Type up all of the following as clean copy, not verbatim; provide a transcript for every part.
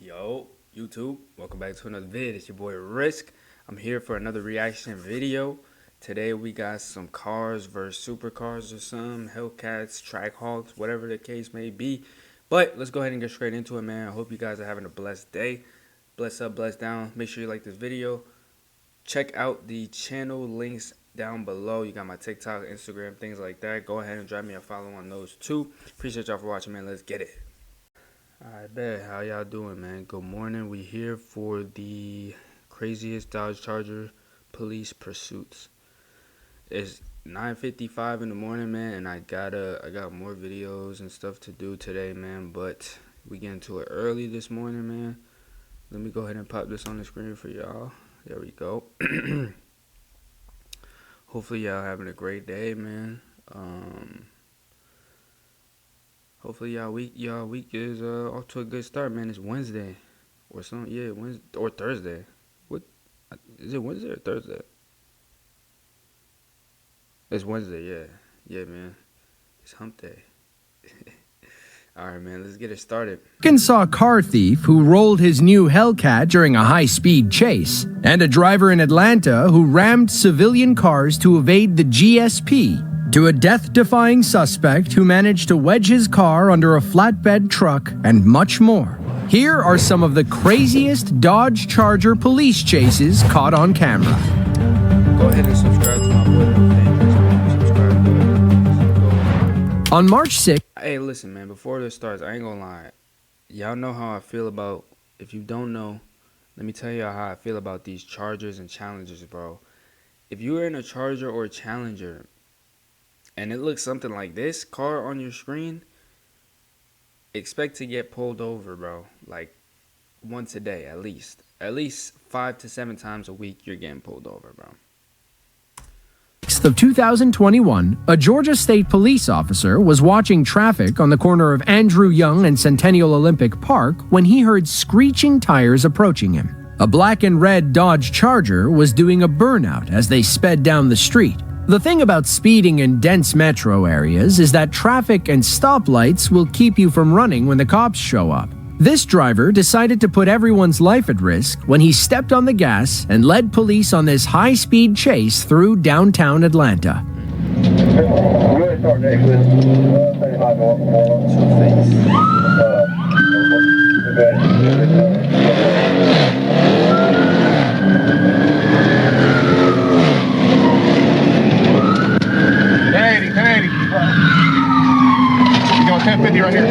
Yo, YouTube, welcome back to another vid. It's your boy Risk. I'm here for another reaction video. Today we got some cars versus supercars or some Hellcats, Trackhawks, whatever the case may be. But let's go ahead and get straight into it, man. I hope you guys are having a blessed day. Bless up, bless down. Make sure you like this video. Check out the channel links down below. You got my TikTok, Instagram, things like that. Go ahead and drop me a follow on those too. Appreciate y'all for watching, man. Let's get it. Alright, bet. How y'all doing, man? Good morning. We here for the craziest Dodge Charger police pursuits. It's 9:55 in the morning, man, and I got more videos and stuff to do today, man, but we get into it early this morning, man. Let me go ahead and pop this on the screen for y'all. There we go. Hopefully y'all having a great day, man. Hopefully y'all week is off to a good start, man. It's Wednesday or something. Yeah, Wednesday or Thursday. What is it? Wednesday or Thursday? It's Wednesday. Yeah, man. It's hump day. All right, man. Let's get it started. Arkansas car thief who rolled his new Hellcat during a high-speed chase, and a driver in Atlanta who rammed civilian cars to evade the GSP, to a death-defying suspect who managed to wedge his car under a flatbed truck, and much more. Here are some of the craziest Dodge Charger police chases caught on camera. Go ahead and subscribe to my boy. Subscribe to it. On March 6th, Hey, listen, man. Before this starts, I ain't gonna lie. Y'all know how I feel about. If you don't know, let me tell y'all how I feel about these Chargers and Challengers, bro. If you're in a Charger or a Challenger, and it looks something like this car on your screen, expect to get pulled over, bro. Like once a day, at least 5 to 7 times a week, you're getting pulled over, bro. of 2021, a Georgia State police officer was watching traffic on the corner of Andrew Young and Centennial Olympic Park when he heard screeching tires approaching him. A black and red Dodge Charger was doing a burnout as they sped down the street. The thing about speeding in dense metro areas is that traffic and stoplights will keep you from running when the cops show up. This driver decided to put everyone's life at risk when he stepped on the gas and led police on this high-speed chase through downtown Atlanta. Hey, you going 1050 right here?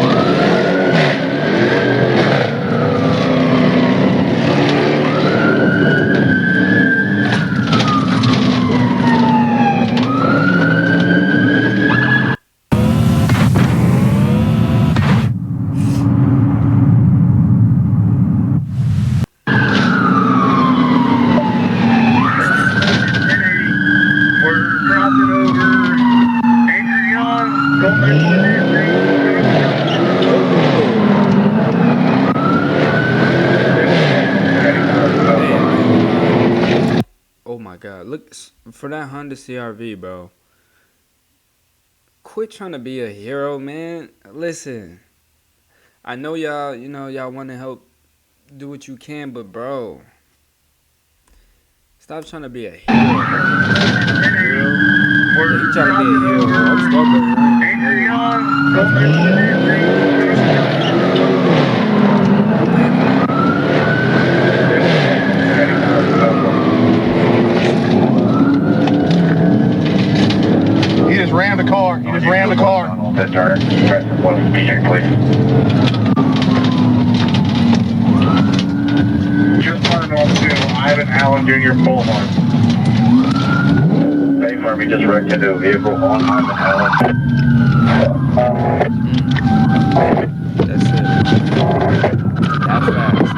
Oh my God, look for that Honda CR-V, bro. Quit trying to be a hero, man. Listen, I know y'all, y'all want to help do what you can, but bro, stop trying to be a hero. You trying to be a hero, bro. I'm struggling, He just rammed the car. Just turn off to Ivan Allen Jr. Bullhorn. State Army just wrecked into a vehicle on Ivan Allen. That's it. That fast.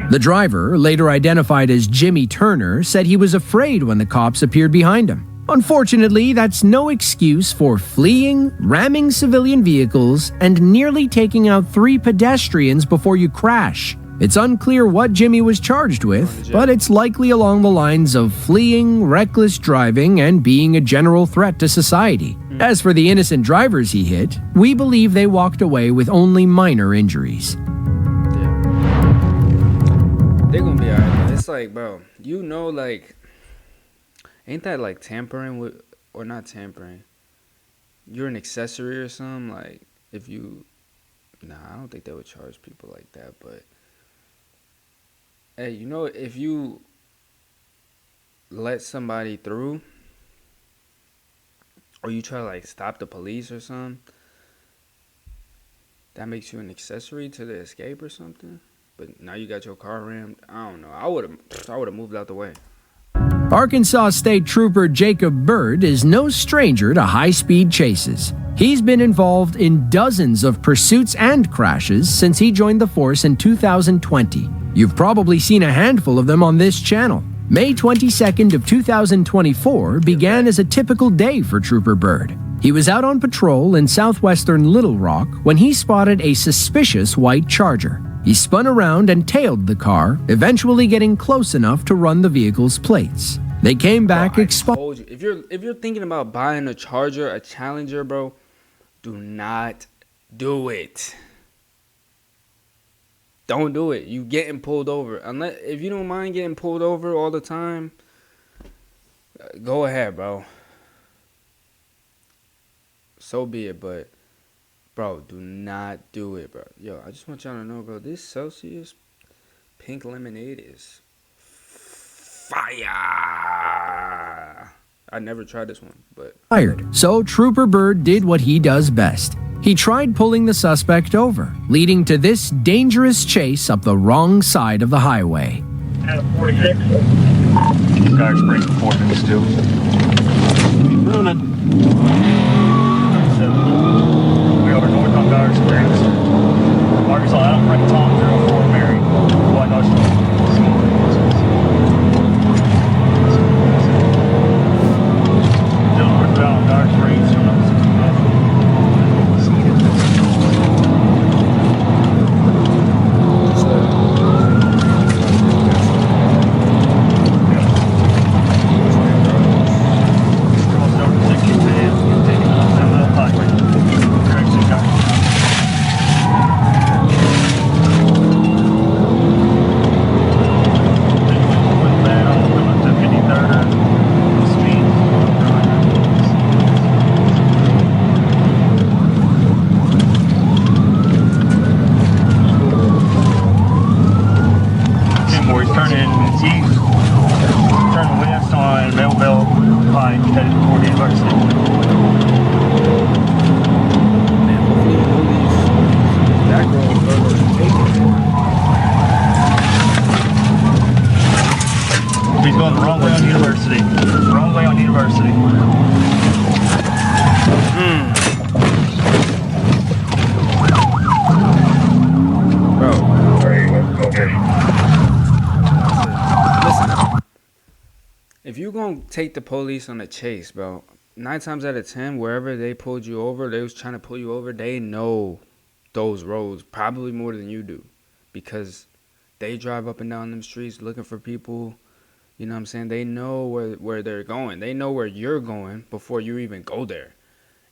The driver, later identified as Jimmy Turner, said he was afraid when the cops appeared behind him. Unfortunately, that's no excuse for fleeing, ramming civilian vehicles, and nearly taking out 3 pedestrians before you crash. It's unclear what Jimmy was charged with, but it's likely along the lines of fleeing, reckless driving, and being a general threat to society. As for the innocent drivers he hit, we believe they walked away with only minor injuries. Yeah. They're gonna be alright. It's like, bro, you know, like, ain't that like tampering with, or not tampering? You're an accessory or something. Like, if you, nah, I don't think they would charge people like that. But hey, you know, if you let somebody through, or you try to like stop the police or something, that makes you an accessory to the escape or something. But now you got your car rammed. I don't know. I would have moved out the way. Arkansas State Trooper Jacob Bird is no stranger to high-speed chases. He's been involved in dozens of pursuits and crashes since he joined the force in 2020. You've probably seen a handful of them on this channel. May 22nd of 2024 began as a typical day for Trooper Bird. He was out on patrol in southwestern Little Rock when he spotted a suspicious white Charger. He spun around and tailed the car, eventually getting close enough to run the vehicle's plates. They came back exposed. If you're thinking about buying a Charger, a Challenger, bro, do not do it. Don't do it. You getting pulled over. Unless if you don't mind getting pulled over all the time, go ahead, bro. So be it, but bro, do not do it, bro. Yo, I just want y'all to know, bro, this Celsius pink lemonade is fire. I never tried this one, but fired. So Trooper Bird did what he does best. He tried pulling the suspect over, leading to this dangerous chase up the wrong side of the highway. 46. Dark Springs, 4 minutes still. We over north on Dark Springs. Arkansas out, right Tom 04 Mary. White House. Still northbound Dark Springs. He's going the wrong way on University. Wrong way on University. bro, Okay. listen. If you gonna take the police on a chase, bro, 9 times out of 10, wherever they pulled you over, they was trying to pull you over, they know those roads probably more than you do, because they drive up and down them streets looking for people. You know what I'm saying? They know where they're going. They know where you're going before you even go there.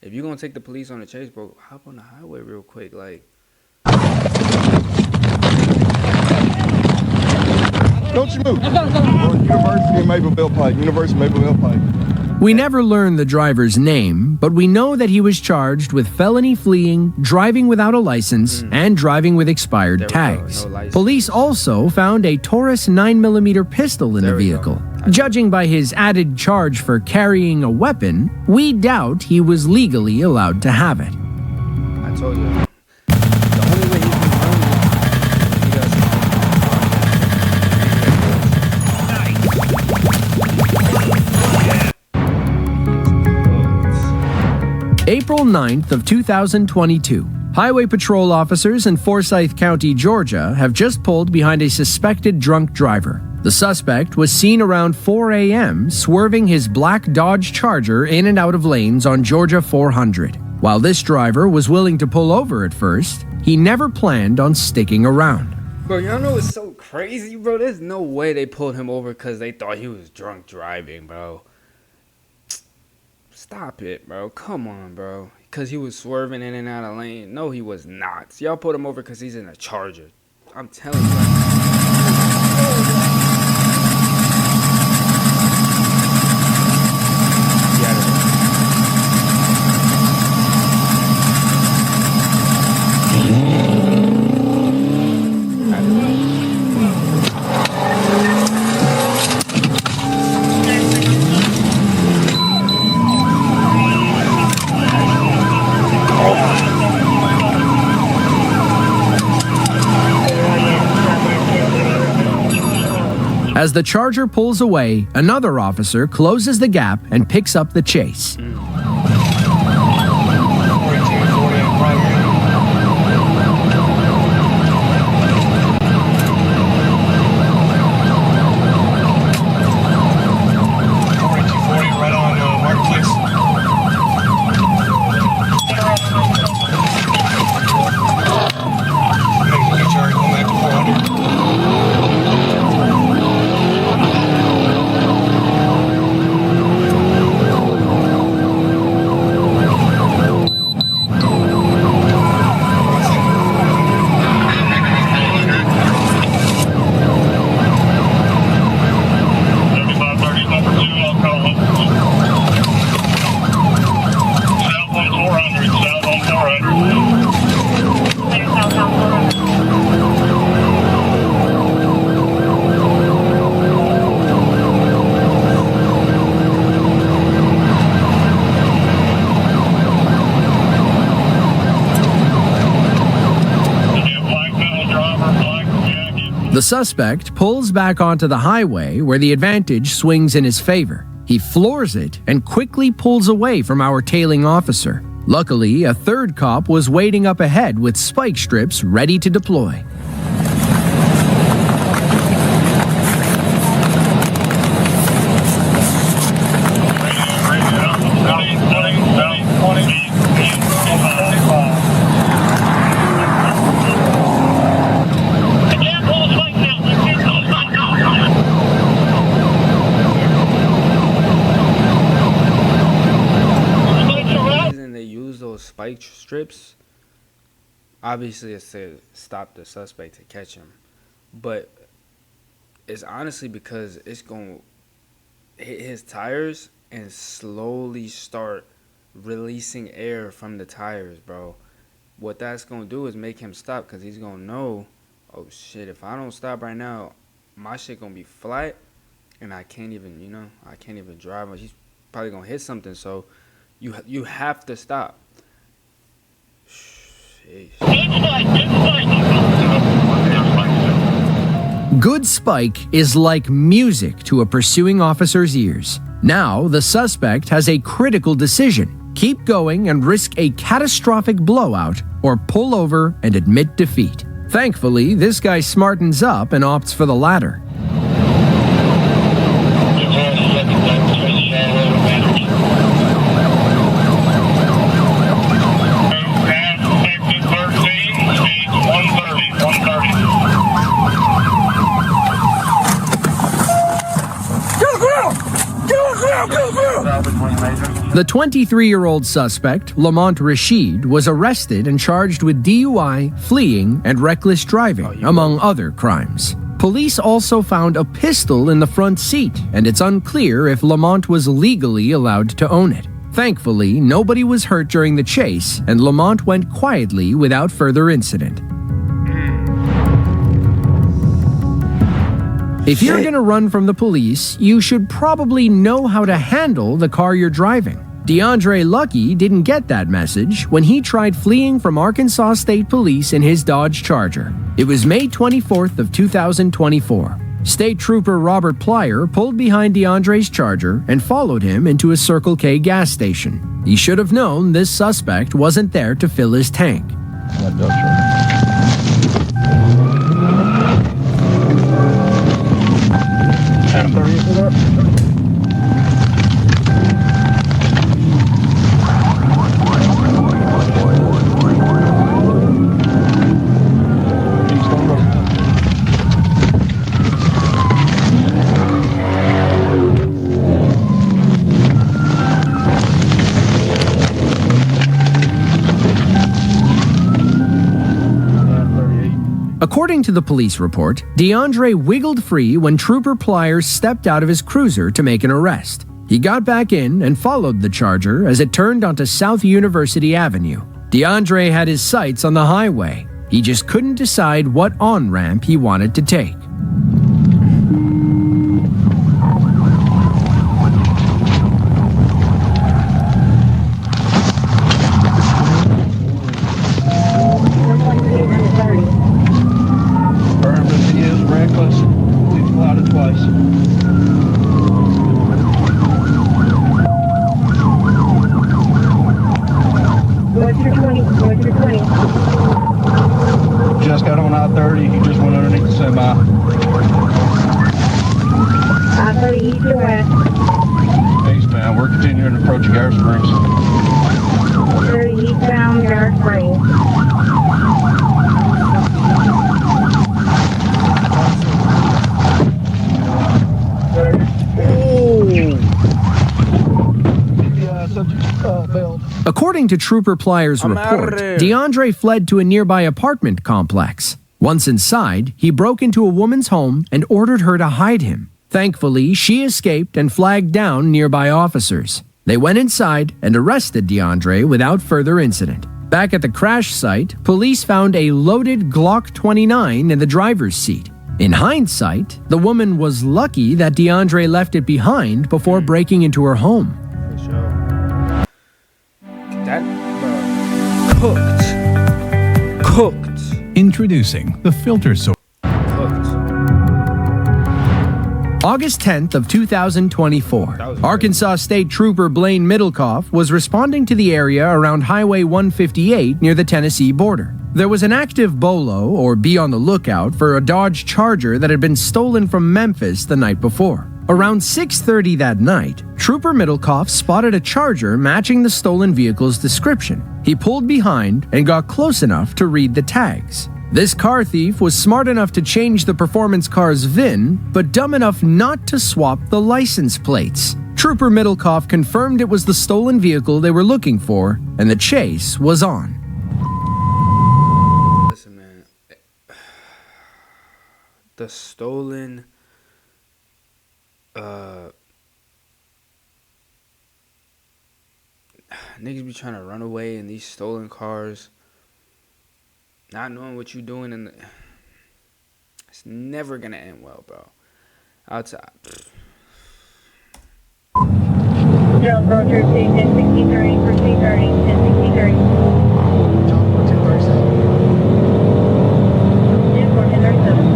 If you're going to take the police on a chase, bro, hop on the highway real quick. Like, Don't you move. University of Mapleville Pike. University of Mapleville Pike. We never learned the driver's name, but we know that he was charged with felony fleeing, driving without a license, and driving with expired There we go, tags. no license. Police also found a Taurus 9mm pistol in There the we go. vehicle. Judging by his added charge for carrying a weapon, we doubt he was legally allowed to have it. I told you. The only way he's been running, he does. April 9th of 2022. Highway patrol officers in Forsyth County, Georgia, have just pulled behind a suspected drunk driver. The suspect was seen around 4 a.m. swerving his black Dodge Charger in and out of lanes on Georgia 400. While this driver was willing to pull over at first, he never planned on sticking around. Bro, y'all know it's so crazy, bro. There's no way they pulled him over because they thought he was drunk driving, bro. Stop it, bro. Come on, bro. Because he was swerving in and out of lane. No, he was not. Y'all put him over because he's in a Charger. I'm telling you. As the Charger pulls away, another officer closes the gap and picks up the chase. The suspect pulls back onto the highway where the advantage swings in his favor. He floors it and quickly pulls away from our tailing officer. Luckily, a third cop was waiting up ahead with spike strips ready to deploy. Spike strips, obviously it's to stop the suspect to catch him, but it's honestly because it's going to hit his tires and slowly start releasing air from the tires, bro. What that's going to do is make him stop, because he's going to know, oh shit, if I don't stop right now, my shit going to be flat and I can't even, I can't even drive. He's probably going to hit something, so you have to stop. Good spike is like music to a pursuing officer's ears. Now, the suspect has a critical decision: keep going and risk a catastrophic blowout, or pull over and admit defeat. Thankfully, this guy smartens up and opts for the latter. The 23-year-old suspect, Lamont Rashid, was arrested and charged with DUI, fleeing, and reckless driving, among other crimes. Police also found a pistol in the front seat, and it's unclear if Lamont was legally allowed to own it. Thankfully, nobody was hurt during the chase, and Lamont went quietly without further incident. If you're gonna run from the police, you should probably know how to handle the car you're driving. DeAndre Lucky didn't get that message when he tried fleeing from Arkansas State Police in his Dodge Charger. It was May 24th of 2024. State Trooper Robert Plyer pulled behind DeAndre's Charger and followed him into a Circle K gas station. He should have known this suspect wasn't there to fill his tank. According to the police report, DeAndre wiggled free when Trooper Pliers stepped out of his cruiser to make an arrest. He got back in and followed the Charger as it turned onto South University Avenue. DeAndre had his sights on the highway. He just couldn't decide what on-ramp he wanted to take. Just got on I-30. He just went underneath the semi. I-30 east to west. Eastbound. We're continuing to approach Garrett Springs. 30 eastbound, Garrett Springs. According to Trooper Pliers' report, DeAndre fled to a nearby apartment complex. Once inside, he broke into a woman's home and ordered her to hide him. Thankfully, she escaped and flagged down nearby officers. They went inside and arrested DeAndre without further incident. Back at the crash site, police found a loaded Glock 29 in the driver's seat. In hindsight, the woman was lucky that DeAndre left it behind before breaking into her home. For sure. That, bro, cooked. Introducing the filter source. August 10th of 2024, Arkansas State Trooper Blaine Middlecoff was responding to the area around Highway 158 near the Tennessee border. There was an active BOLO, or be on the lookout, for a Dodge Charger that had been stolen from Memphis the night before. Around 6:30 that night, Trooper Middlecoff spotted a Charger matching the stolen vehicle's description. He pulled behind and got close enough to read the tags. This car thief was smart enough to change the performance car's VIN, but dumb enough not to swap the license plates. Trooper Middlecoff confirmed it was the stolen vehicle they were looking for, and the chase was on. Listen, man. The stolen... niggas be trying to run away in these stolen cars, not knowing what you doing in the... It's never gonna end well, bro. Outside. Gerald Road Troop 1063, proceed 30, 1063. John 1037. 1037.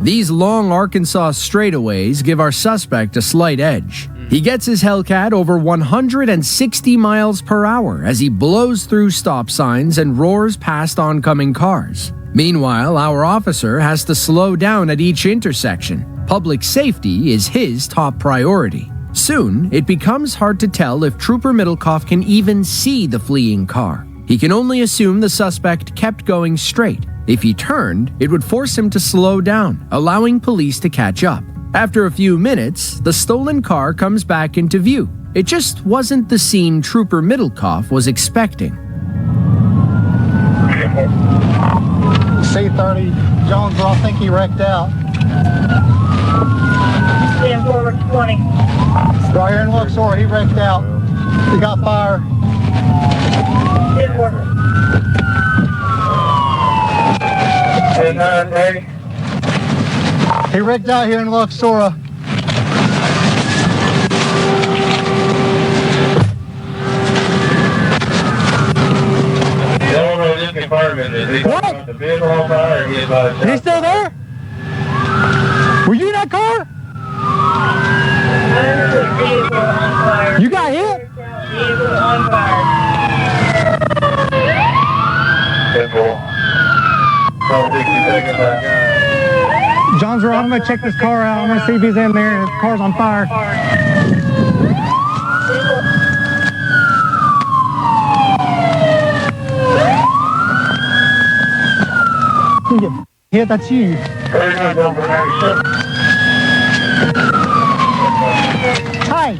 These long Arkansas straightaways give our suspect a slight edge. He gets his Hellcat over 160 miles per hour as he blows through stop signs and roars past oncoming cars. Meanwhile, our officer has to slow down at each intersection. Public safety is his top priority. Soon, it becomes hard to tell if Trooper Middlecoff can even see the fleeing car. He can only assume the suspect kept going straight. If he turned, it would force him to slow down, allowing police to catch up. After a few minutes, the stolen car comes back into view. It just wasn't the scene Trooper Middlecoff was expecting. C30, Jonesboro, I think he wrecked out. 10 forward 20. Right here in Luxor, he wrecked out. He got fire. 10 forward. 10-9-30. He wrecked out here in Luxor. What? He's still there? Were you in that car? Vehicle on fire. You got hit? Vehicle on fire. John's right. I'm gonna check this car out. I'm gonna see if he's in there. The car's on fire. Yeah, that's you. Hi.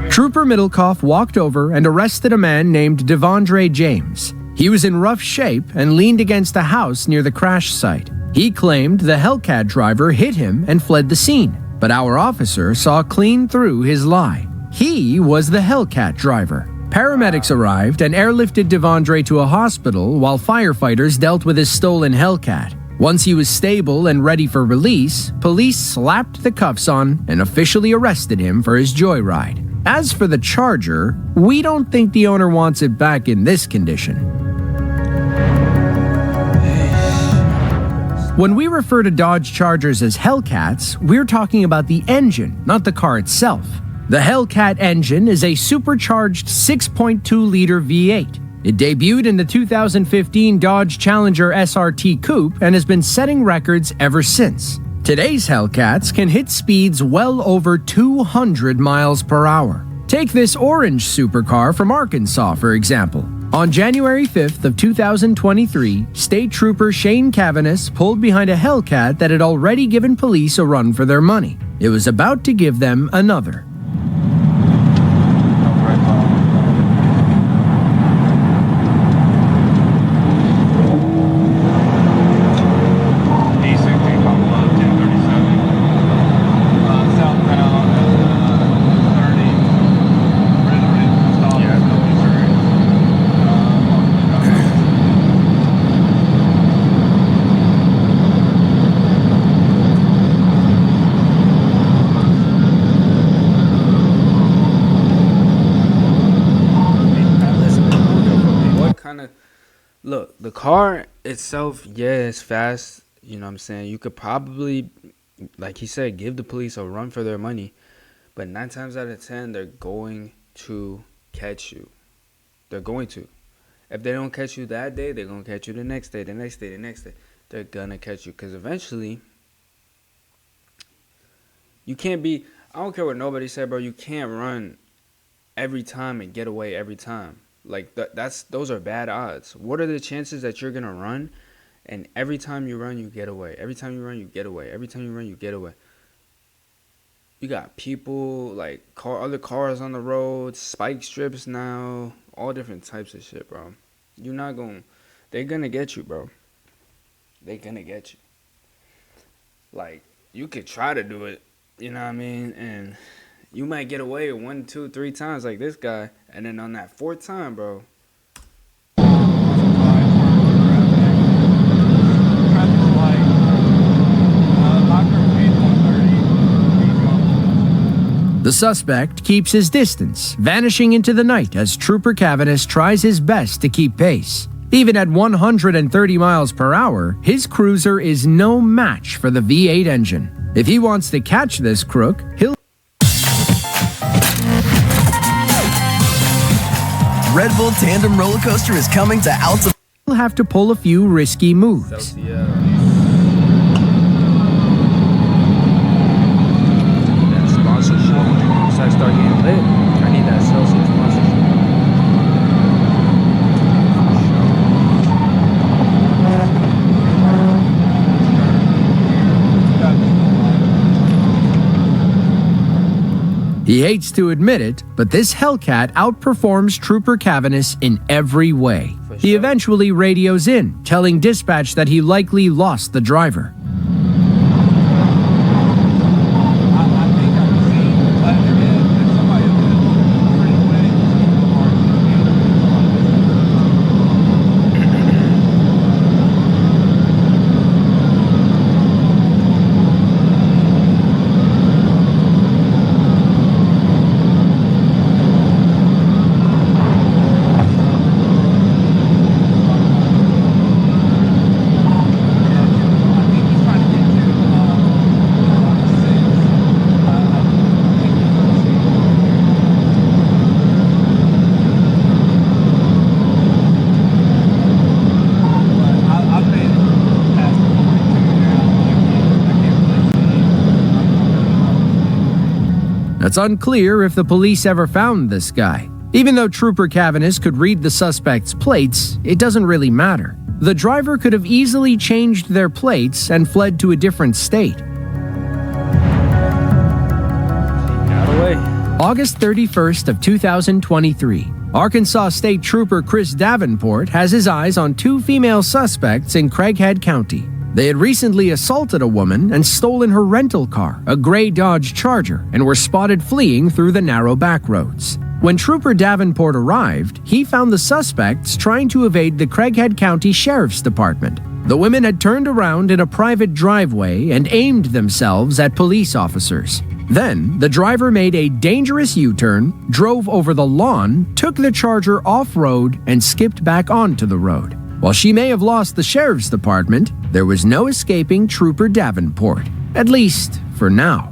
Trooper Middlecoff walked over and arrested a man named Devondre James. He was in rough shape and leaned against a house near the crash site. He claimed the Hellcat driver hit him and fled the scene, but our officer saw clean through his lie. He was the Hellcat driver. Paramedics arrived and airlifted Devondre to a hospital while firefighters dealt with his stolen Hellcat. Once he was stable and ready for release, police slapped the cuffs on and officially arrested him for his joyride. As for the Charger, we don't think the owner wants it back in this condition. When we refer to Dodge Chargers as Hellcats, we're talking about the engine, not the car itself. The Hellcat engine is a supercharged 6.2-liter V8. It debuted in the 2015 Dodge Challenger SRT Coupe and has been setting records ever since. Today's Hellcats can hit speeds well over 200 miles per hour. Take this orange supercar from Arkansas, for example. On January 5th of 2023, State Trooper Shane Cavanis pulled behind a Hellcat that had already given police a run for their money. It was about to give them another. Look, the car itself, yeah, it's fast. You know what I'm saying? You could probably, like he said, give the police a run for their money. But 9 times out of 10, they're going to catch you. They're going to. If they don't catch you that day, they're going to catch you the next day, the next day, the next day. They're going to catch you. Because eventually, you can't be, I don't care what nobody said, bro. You can't run every time and get away every time. Like, those are bad odds. What are the chances that you're going to run and every time you run, you get away? Every time you run, you get away. Every time you run, you get away. You got people, like, other cars on the road, spike strips now, all different types of shit, bro. You're not going to, they're going to get you, bro. They're going to get you. Like, you could try to do it, you know what I mean? And you might get away 1, 2, 3 times like this guy. And then on that 4th time, bro. The suspect keeps his distance, vanishing into the night as Trooper Cavanis tries his best to keep pace. Even at 130 miles per hour, his cruiser is no match for the V8 engine. If he wants to catch this crook, he'll Red Bull Tandem Roller Coaster is coming to Alta. He'll have to pull a few risky moves. That sponsorship. Once I start getting lit, I need that Celsius sponsorship. He hates to admit it, but this Hellcat outperforms Trooper Cavanis in every way. He eventually radios in, telling dispatch that he likely lost the driver. it's unclear if the police ever found this guy. Even though Trooper Cavanis could read the suspect's plates, it doesn't really matter. The driver could have easily changed their plates and fled to a different state. Got away. August 31st of 2023. Arkansas State Trooper Chris Davenport has his eyes on two female suspects in Craighead County. They had recently assaulted a woman and stolen her rental car, a gray Dodge Charger, and were spotted fleeing through the narrow back roads. When Trooper Davenport arrived, he found the suspects trying to evade the Craighead County Sheriff's Department. The women had turned around in a private driveway and aimed themselves at police officers. Then, the driver made a dangerous U-turn, drove over the lawn, took the Charger off-road, and skipped back onto the road. While she may have lost the Sheriff's Department, there was no escaping Trooper Davenport, at least for now.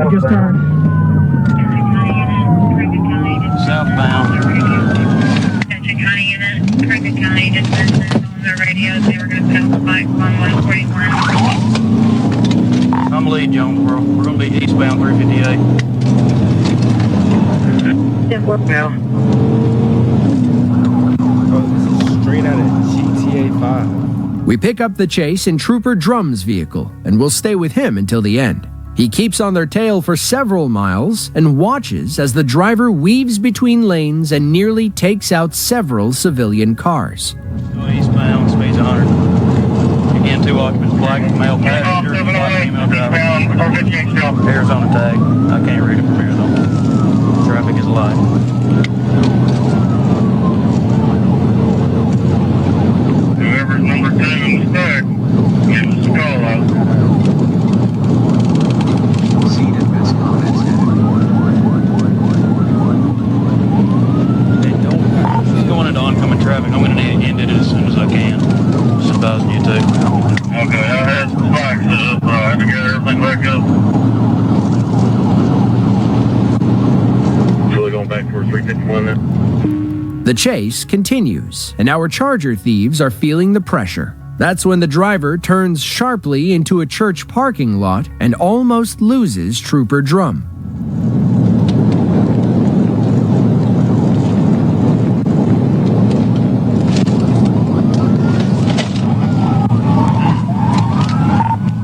Just turned. Southbound. Attention County unit, Craighead County just sent on their radio they were going to pass the bike on 141. I'm lead, Jonesboro. We're going to be eastbound 358. Now. Oh, this is straight out of GTA 5. We pick up the chase in Trooper Drum's vehicle, and we'll stay with him until the end. He keeps on their tail for several miles and watches as the driver weaves between lanes and nearly takes out several civilian cars. Going eastbound, speed's 100. Again, two occupants, black male passenger, black female driver. Arizona tag. I can't read it from Arizona. Traffic is light. Whoever's number 10 in the stack, get the skull out. He's going into oncoming traffic. I'm going to need to end it as soon as I can. Just advising you to. Okay, I had some flags up. I had to get everything back up. Really going back towards 351 then? The chase continues, and our Charger thieves are feeling the pressure. That's when the driver turns sharply into a church parking lot and almost loses Trooper Drum.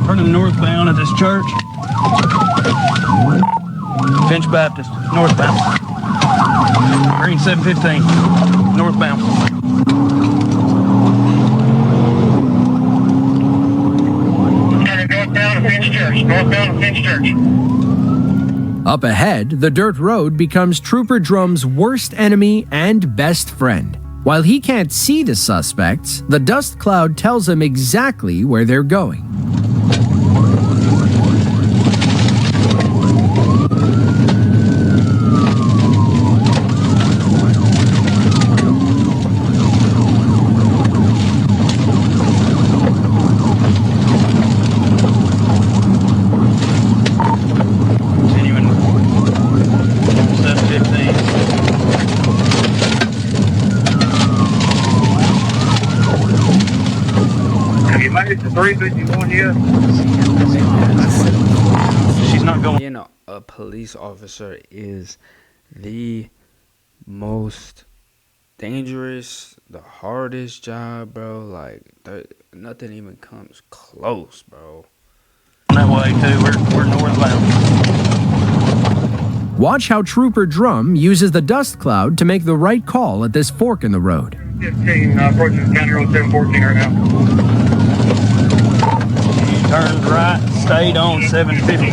Turning northbound at this church. Finch Baptist, northbound. Green 715, northbound. Northbound to Finch Church. Northbound to Finch Church. Up ahead, the dirt road becomes Trooper Drum's worst enemy and best friend. While he can't see the suspects, the dust cloud tells him exactly where they're going. Continuing 715. Have you made it to 351 yet? She's not going. Being a police officer is the most dangerous, the hardest job, bro. Like, nothing even comes close, bro. That way too. We're northbound. Watch how Trooper Drum uses the dust cloud to make the right call at this fork in the road. 15, approaching County Road 714 right now. He turned right, stayed on 715.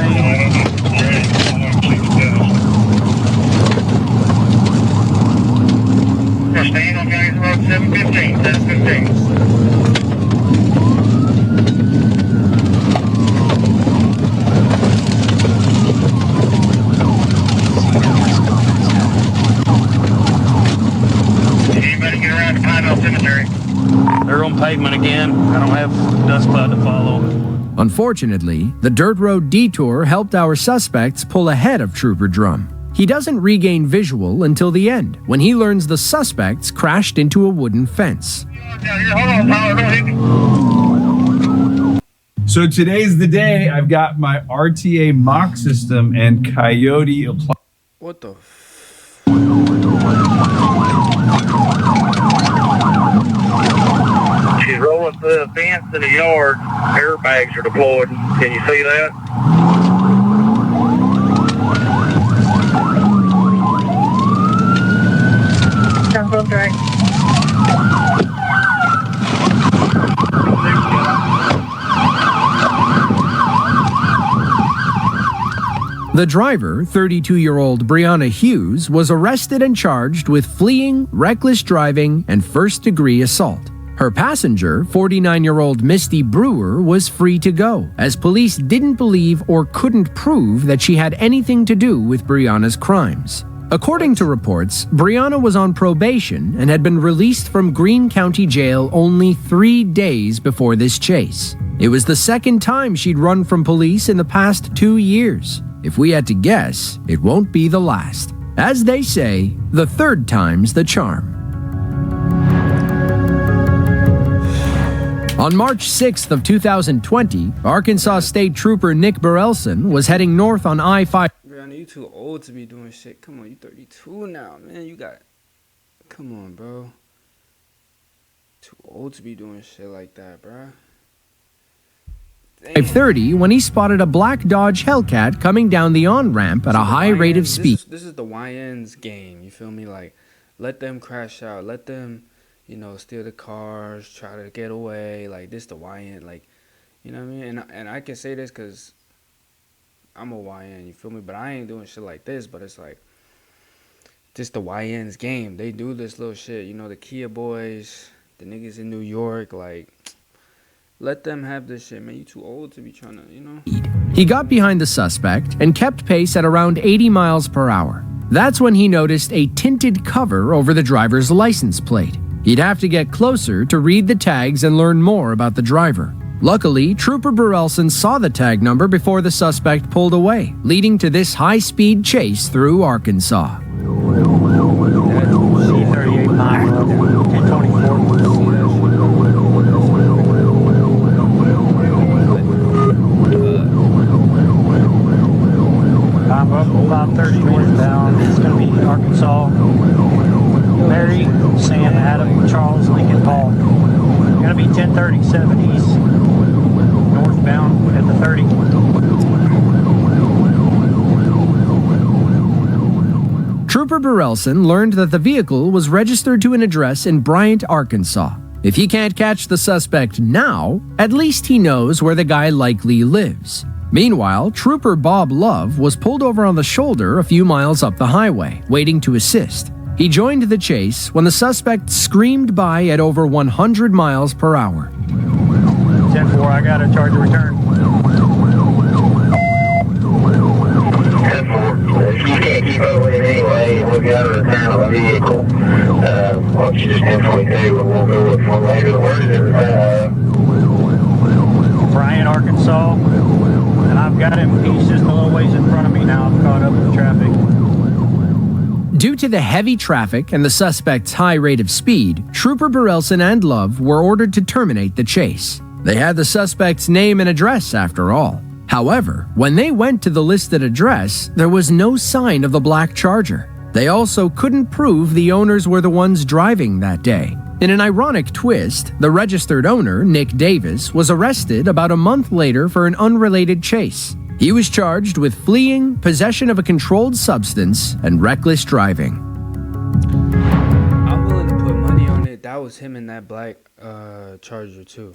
Staying on County Road 715, 715. pavement again. I don't have dust cloud to follow. Unfortunately, the dirt road detour helped our suspects pull ahead of Trooper Drum. He doesn't regain visual until the end, when he learns the suspects crashed into a wooden fence. So today's the day. I've got my RTA mock system and Coyote apply. What the She's rolling through a fence in the yard. Airbags are deployed. Can you see that? Double direct. The driver, 32-year-old Brianna Hughes, was arrested and charged with fleeing, reckless driving, and first-degree assault. Her passenger, 49-year-old Misty Brewer, was free to go, as police didn't believe or couldn't prove that she had anything to do with Brianna's crimes. According to reports, Brianna was on probation and had been released from Greene County Jail only 3 days before this chase. It was the second time she'd run from police in the past 2 years. If we had to guess, it won't be the last. As they say, the third time's the charm. On March 6th of 2020, Arkansas State Trooper Nick Burrelson was heading north on I-5. Brianna, you too old to be doing shit. Come on, you 32 now, man. You got... Come on, bro. Too old to be doing shit like that, bro. 5:30 when he spotted a black Dodge Hellcat coming down the on-ramp at a high rate of speed. This is the YN's game, you feel me? Like, let them crash out. Let them, you know, steal the cars, try to get away. Like, this the YN. Like, you know what I mean? And I can say this because I'm a YN, you feel me? But I ain't doing shit like this. But it's like, this the YN's game. They do this little shit. You know, the Kia boys, the niggas in New York, like... Let them have this shit, man. You too old to be trying to, you know? He got behind the suspect and kept pace at around 80 miles per hour. That's when he noticed a tinted cover over the driver's license plate. He'd have to get closer to read the tags and learn more about the driver. Luckily, Trooper Burrelson saw the tag number before the suspect pulled away, leading to this high-speed chase through Arkansas. C38 1024. I'm up 530 northbound. It's going to be Arkansas, Mary, Sam, Adam, Charles, Lincoln, Paul. Going to be 1037 east, northbound at the 30. Trooper Burrelson learned that the vehicle was registered to an address in Bryant, Arkansas. If he can't catch the suspect now, at least he knows where the guy likely lives. Meanwhile, Trooper Bob Love was pulled over on the shoulder a few miles up the highway, waiting to assist. He joined the chase when the suspect screamed by at over 100 miles per hour. 10-4, I got a charge to return. 10-4, if you can't keep up with it anyway, we've got to return on the vehicle. Why don't you just 10-22 and we'll go with one later. Where is it? Bryant, Arkansas. And I've got him, he's just a little ways in front of me now. I'm caught up with the traffic. Due to the heavy traffic and the suspect's high rate of speed, Trooper Burrelson and Love were ordered to terminate the chase. They had the suspect's name and address after all. However, when they went to the listed address, there was no sign of the black Charger. They also couldn't prove the owners were the ones driving that day. In an ironic twist, the registered owner, Nick Davis, was arrested about a month later for an unrelated chase. He was charged with fleeing, possession of a controlled substance, and reckless driving. I'm willing to put money on it. That was him in that black Charger too.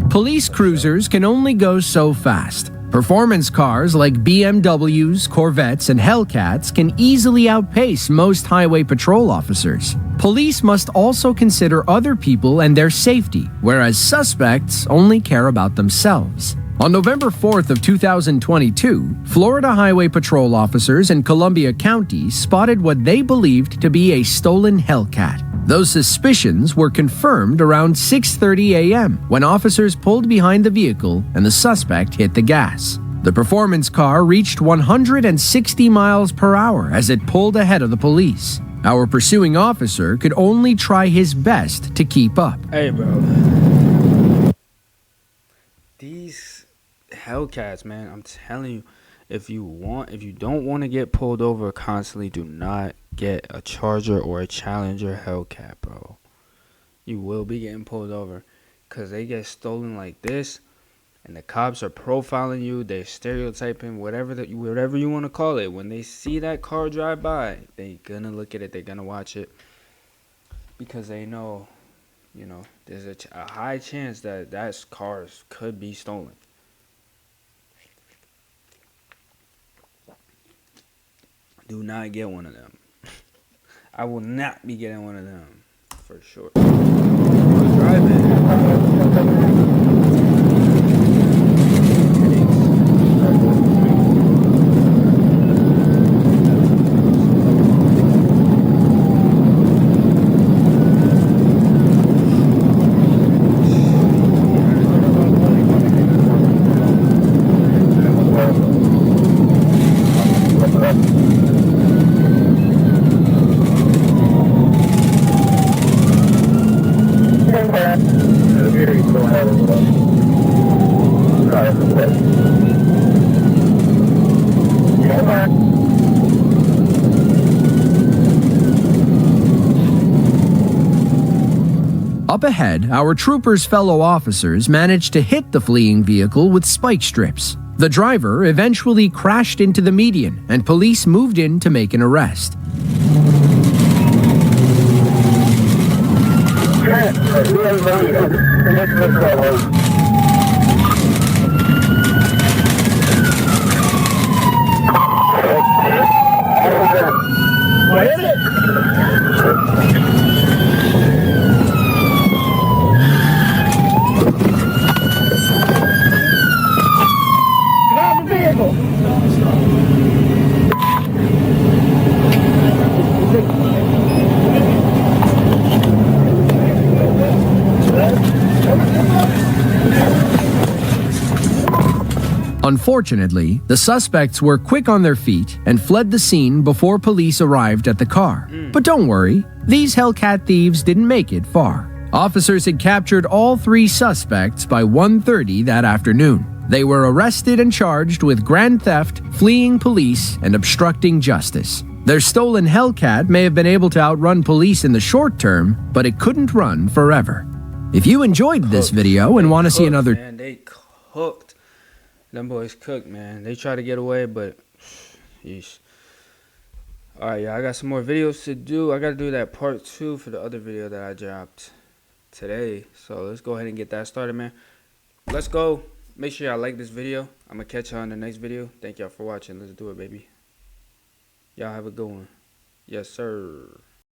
Police cruisers can only go so fast. Performance cars like BMWs, Corvettes, and Hellcats can easily outpace most highway patrol officers. Police must also consider other people and their safety, whereas suspects only care about themselves. On November 4th of 2022, Florida Highway Patrol officers in Columbia County spotted what they believed to be a stolen Hellcat. Those suspicions were confirmed around 6:30 a.m. when officers pulled behind the vehicle and the suspect hit the gas. The performance car reached 160 miles per hour as it pulled ahead of the police. Our pursuing officer could only try his best to keep up. Hey, bro. These Hellcats, man, I'm telling you, if you don't want to get pulled over constantly, do not get a Charger or a Challenger Hellcat, bro. You will be getting pulled over because they get stolen like this, and the cops are profiling you. They're stereotyping, whatever you want to call it. When they see that car drive by, they gonna look at it. They're gonna watch it because they know, there's a high chance that cars could be stolen. Do not get one of them. I will not be getting one of them for sure. Up ahead, our troopers' fellow officers managed to hit the fleeing vehicle with spike strips. The driver eventually crashed into the median, and police moved in to make an arrest. Unfortunately, the suspects were quick on their feet and fled the scene before police arrived at the car. But don't worry, these Hellcat thieves didn't make it far. Officers had captured all 3 suspects by 1:30 that afternoon. They were arrested and charged with grand theft, fleeing police, and obstructing justice. Their stolen Hellcat may have been able to outrun police in the short term, but it couldn't run forever. If you enjoyed this video and want to see another... Man, they cooked. Them boys cooked, man. They try to get away, but... Yeesh. Alright, yeah, I got some more videos to do. I got to do that part 2 for the other video that I dropped today. So let's go ahead and get that started, man. Let's go. Make sure y'all like this video. I'm going to catch y'all in the next video. Thank y'all for watching. Let's do it, baby. Y'all have a good one. Yes, sir.